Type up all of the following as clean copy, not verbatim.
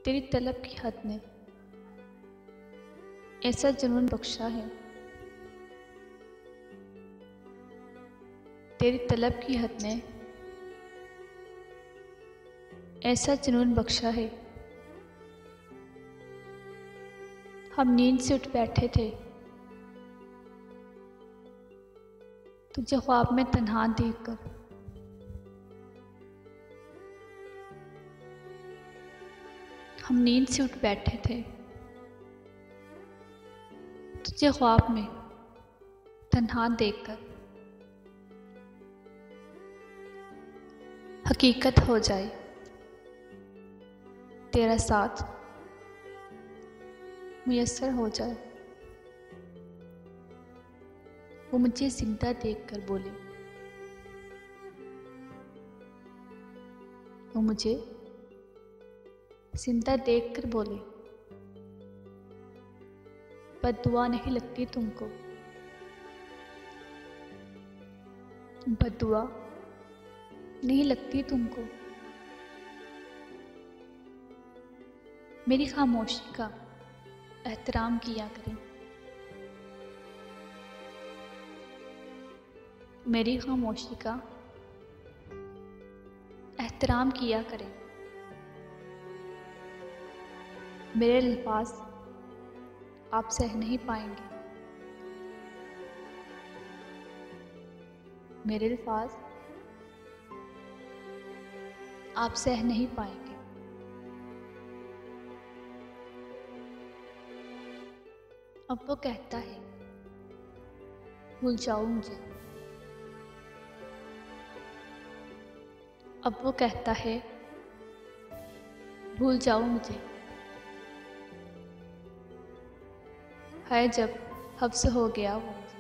तेरी तलब की हद ने ऐसा जुनून बख्शा है, तेरी तलब की हद ने ऐसा जुनून बख्शा है। हम नींद से उठ बैठे थे, तुझे ख्वाब में तन्हा देखकर। हम नींद से उठ बैठे थे, तुझे ख्वाब में तन्हा देखकर। हकीकत हो जाए तेरा साथ मुयस्सर हो जाए। वो मुझे जिंदा देखकर बोले, वो मुझे जिंदा देखकर बोले, बद्दुआ नहीं लगती तुमको, बद्दुआ नहीं लगती तुमको। मेरी खामोशी का एहतराम किया करें, मेरी खामोशी का एहतराम किया करें। मेरे अल्फाज आप सह नहीं पाएंगे, मेरे अल्फाज आप सह नहीं पाएंगे। अब वो कहता है भूल जाओ मुझे, अब वो कहता है भूल जाओ मुझे। है जब हब्स हो गया वो मुझे।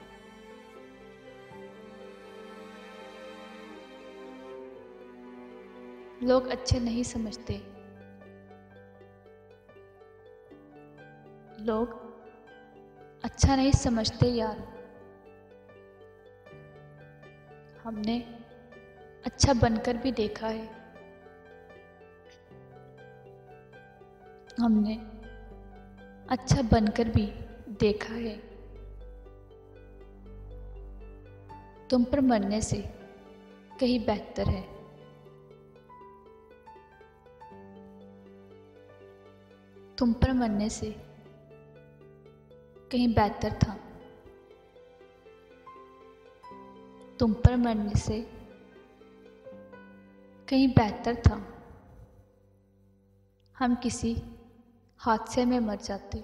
लोग अच्छे नहीं समझते, लोग अच्छा नहीं समझते यार। हमने अच्छा बनकर भी देखा है, हमने अच्छा बनकर भी देखा है। तुम पर मरने से कहीं बेहतर है, तुम पर मरने से कहीं बेहतर था, तुम पर मरने से कहीं बेहतर था। हम किसी हादसे में मर जाते।